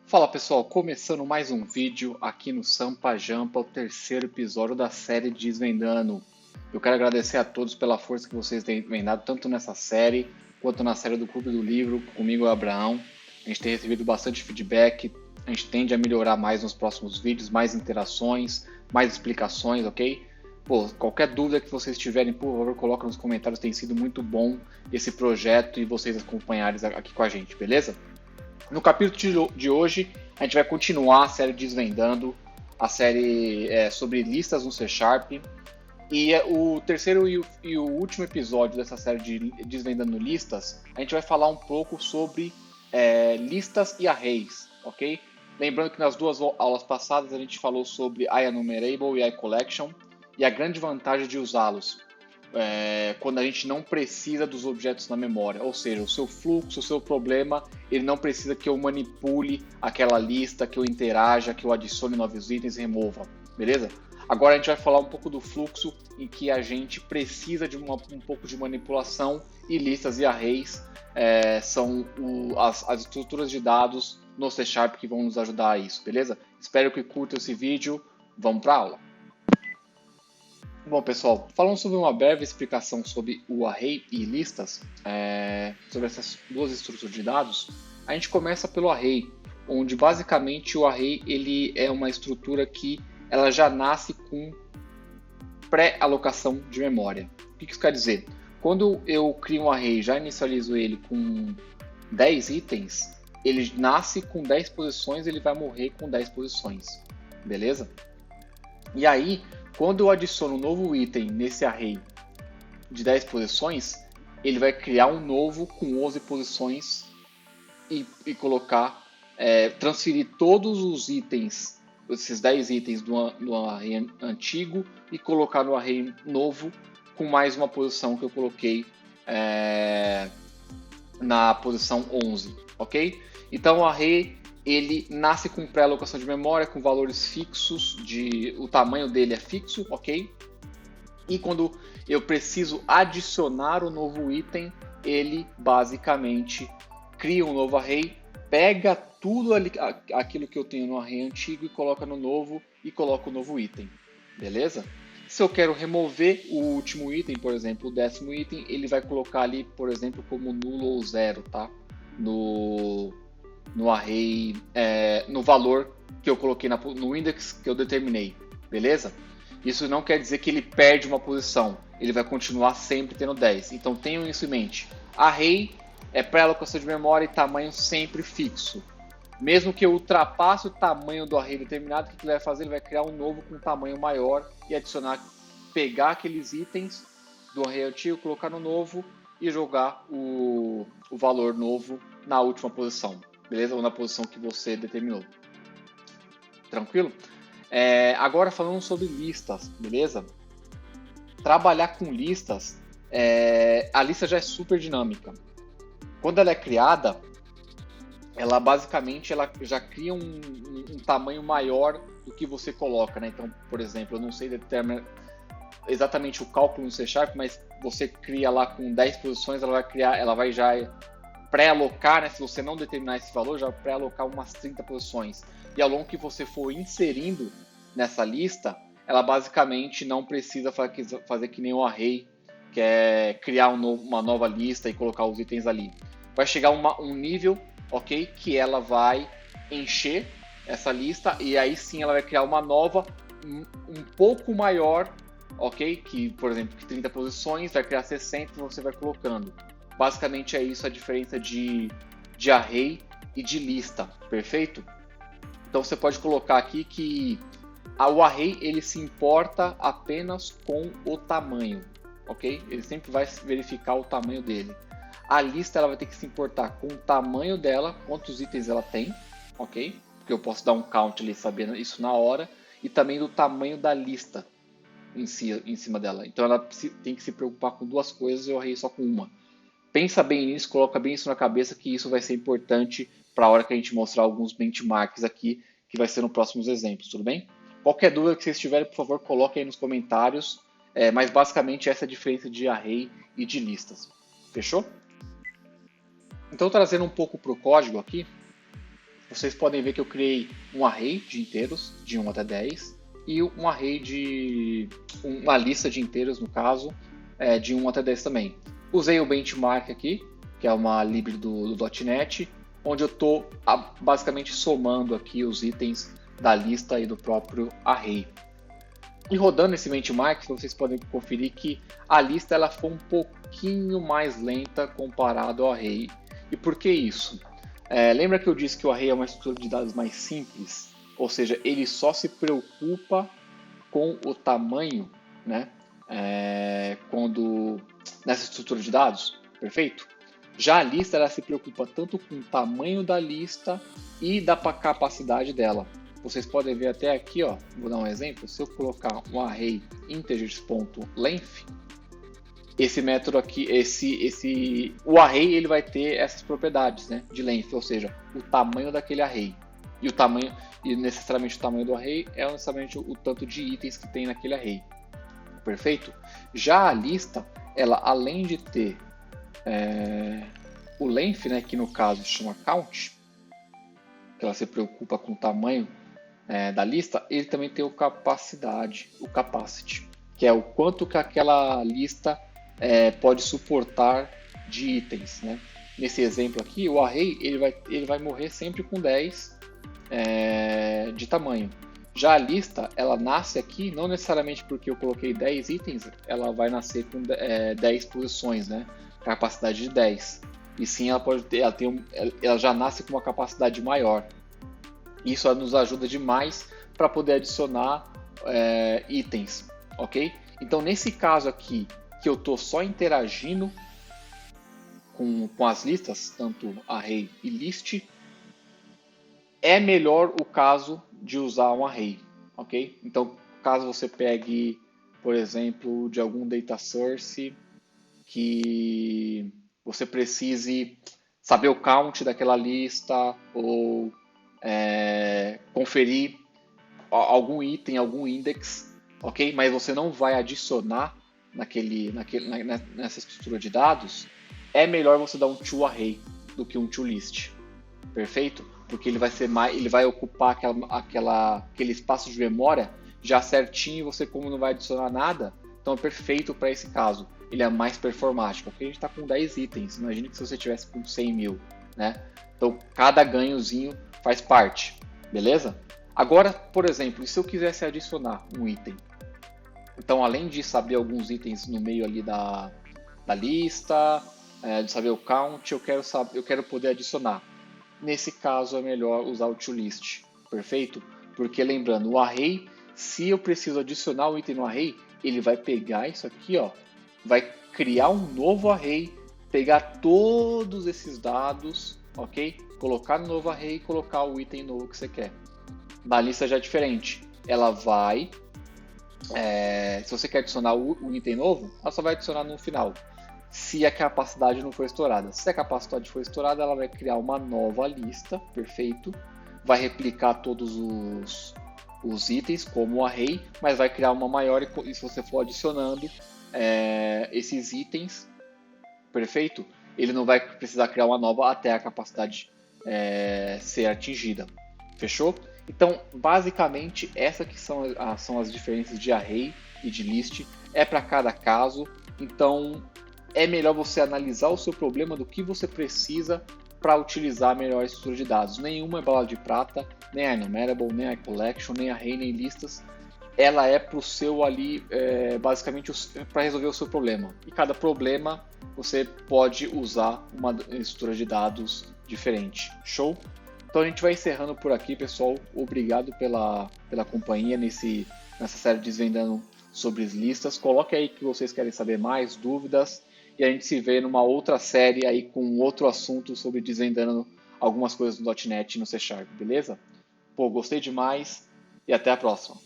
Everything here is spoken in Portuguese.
Fala pessoal, começando mais um vídeo aqui no Sampa Jampa, o terceiro episódio da série Desvendando. Eu quero agradecer a todos pela força que vocês têm dado tanto nessa série quanto na série do Clube do Livro, comigo e o Abraão. A gente tem recebido bastante feedback, a gente tende a melhorar mais nos próximos vídeos, mais interações, mais explicações, ok? Pô, qualquer dúvida que vocês tiverem, por favor, coloca nos comentários, tem sido muito bom esse projeto e vocês acompanharem aqui com a gente, beleza? No capítulo de hoje, a gente vai continuar a série Desvendando, a série sobre listas no C Sharp. E o terceiro e o último episódio dessa série de Desvendando Listas, a gente vai falar um pouco sobre listas e arrays, ok? Lembrando que nas duas aulas passadas a gente falou sobre IEnumerable e iCollection e a grande vantagem de usá-los quando a gente não precisa dos objetos na memória, ou seja, o seu fluxo, o seu problema, ele não precisa que eu manipule aquela lista, que eu interaja, que eu adicione novos itens e remova, beleza? Agora a gente vai falar um pouco do fluxo em que a gente precisa de um pouco de manipulação e listas e arrays são as estruturas de dados no C Sharp que vão nos ajudar a isso, beleza? Espero que curtam esse vídeo, vamos para a aula. Bom, pessoal, falando sobre uma breve explicação sobre o array e listas, sobre essas duas estruturas de dados, a gente começa pelo array, onde basicamente o array ele é uma estrutura que ela já nasce com pré-alocação de memória. O que isso quer dizer? Quando eu crio um array, já inicializo ele com 10 itens, ele nasce com 10 posições, ele vai morrer com 10 posições, beleza? E aí, quando eu adiciono um novo item nesse array de 10 posições, ele vai criar um novo com 11 posições e colocar, transferir todos os itens, esses 10 itens do array antigo e colocar no array novo com mais uma posição que eu coloquei na posição 11, ok? Então o array ele nasce com pré-alocação de memória, com valores fixos, o tamanho dele é fixo, ok? E quando eu preciso adicionar um novo item, ele basicamente cria um novo array, pega tudo aquilo que eu tenho no array antigo e coloca no novo e coloca o novo item, beleza? Se eu quero remover o último item, por exemplo, o 10º item, ele vai colocar ali, por exemplo, como nulo ou zero, tá? No array, no valor que eu coloquei no index que eu determinei, beleza? Isso não quer dizer que ele perde uma posição, ele vai continuar sempre tendo 10. Então tenham isso em mente. Array é pré-alocação de memória e tamanho sempre fixo. Mesmo que eu ultrapasse o tamanho do array determinado, o que ele vai fazer? Ele vai criar um novo com um tamanho maior e adicionar, pegar aqueles itens do array antigo, colocar no novo e jogar o valor novo na última posição. Beleza? Ou na posição que você determinou. Tranquilo? Agora falando sobre listas, beleza? Trabalhar com listas, a lista já é super dinâmica. Quando ela é criada, ela basicamente já cria um tamanho maior do que você coloca, né? Então, por exemplo, eu não sei determinar exatamente o cálculo no C Sharp, mas você cria lá com 10 posições, ela vai já pré-alocar, né? Se você não determinar esse valor, já pré-alocar umas 30 posições. E ao longo que você for inserindo nessa lista, ela basicamente não precisa fazer que nem o array, que é criar uma nova lista e colocar os itens ali. Vai chegar um nível, ok, que ela vai encher essa lista e aí sim ela vai criar uma nova um pouco maior, ok, que por exemplo que 30 posições, vai criar 60 e você vai colocando. Basicamente é isso a diferença de array e de lista, perfeito? Então você pode colocar aqui que o array ele se importa apenas com o tamanho, ok? Ele sempre vai verificar o tamanho dele. A lista ela vai ter que se importar com o tamanho dela, quantos itens ela tem, ok? Porque eu posso dar um count ali sabendo isso na hora, e também do tamanho da lista em cima dela. Então ela tem que se preocupar com duas coisas e o array só com uma. Pensa bem nisso, coloca bem isso na cabeça que isso vai ser importante para a hora que a gente mostrar alguns benchmarks aqui, que vai ser nos próximos exemplos, tudo bem? Qualquer dúvida que vocês tiverem, por favor, coloquem aí nos comentários, mas basicamente essa é a diferença de array e de listas. Fechou? Então, trazendo um pouco para o código aqui, vocês podem ver que eu criei um array de inteiros de 1 até 10 e um array de uma lista de inteiros, no caso, de 1 até 10 também. Usei o benchmark aqui, que é uma lib do .NET, onde eu estou basicamente somando aqui os itens da lista e do próprio array. E rodando esse benchmark, vocês podem conferir que a lista ela foi um pouquinho mais lenta comparado ao array. E por que isso? Lembra que eu disse que o array é uma estrutura de dados mais simples? Ou seja, ele só se preocupa com o tamanho, né? Nessa estrutura de dados, perfeito? Já a lista ela se preocupa tanto com o tamanho da lista e da capacidade dela. Vocês podem ver até aqui, ó, vou dar um exemplo, se eu colocar um array integers.length, esse método aqui, o array ele vai ter essas propriedades, né, de length, ou seja, o tamanho daquele array. E necessariamente o tamanho do array é necessariamente o tanto de itens que tem naquele array. Perfeito? Já a lista, ela além de ter o length, né, que no caso chama count, que ela se preocupa com o tamanho da lista, ele também tem o capacity, que é o quanto que aquela lista pode suportar de itens, né? Nesse exemplo aqui, o array ele vai morrer sempre com 10 de tamanho. Já a lista, ela nasce aqui, não necessariamente porque eu coloquei 10 itens, ela vai nascer com 10 posições, né? Capacidade de 10. E sim, ela já nasce com uma capacidade maior. Isso nos ajuda demais para poder adicionar itens, ok? Então, nesse caso aqui, que eu estou só interagindo com as listas, tanto array e list, é melhor o caso de usar um array, ok? Então, caso você pegue, por exemplo, de algum data source que você precise saber o count daquela lista ou conferir algum item, algum index, ok? Mas você não vai adicionar nessa estrutura de dados, é melhor você dar um toArray do que um toList, perfeito? Porque ele vai ocupar aquele espaço de memória já certinho, e você como não vai adicionar nada, então é perfeito para esse caso. Ele é mais performático, porque a gente está com 10 itens, imagine que se você tivesse com 100 mil, né? Então cada ganhozinho faz parte, beleza? Agora, por exemplo, e se eu quisesse adicionar um item? Então, além de saber alguns itens no meio ali da lista, de saber o count, eu quero poder adicionar. Nesse caso, é melhor usar o toList, perfeito? Porque lembrando, o array, se eu preciso adicionar um item no array, ele vai pegar isso aqui, ó, vai criar um novo array, pegar todos esses dados, ok? Colocar no novo array e colocar o item novo que você quer. Na lista já é diferente. Ela vai, se você quer adicionar o item novo, ela só vai adicionar no final, se a capacidade não for estourada. Se a capacidade for estourada, ela vai criar uma nova lista, perfeito, vai replicar todos os itens como array, mas vai criar uma maior, e se você for adicionando esses itens, perfeito, ele não vai precisar criar uma nova até a capacidade ser atingida, fechou? Então, basicamente, essas que são as diferenças de array e de list, é para cada caso, então é melhor você analisar o seu problema do que você precisa para utilizar a melhor estrutura de dados. Nenhuma é bala de prata, nem a enumerable, nem a collection, nem array, nem listas. Ela é para o seu ali, basicamente para resolver o seu problema. E cada problema você pode usar uma estrutura de dados diferente. Show? Então a gente vai encerrando por aqui, pessoal. Obrigado pela companhia nessa série Desvendando sobre listas. Coloque aí que vocês querem saber mais, dúvidas. E a gente se vê numa outra série aí com outro assunto sobre desvendando algumas coisas do .NET e no C Sharp, beleza? Pô, gostei demais e até a próxima.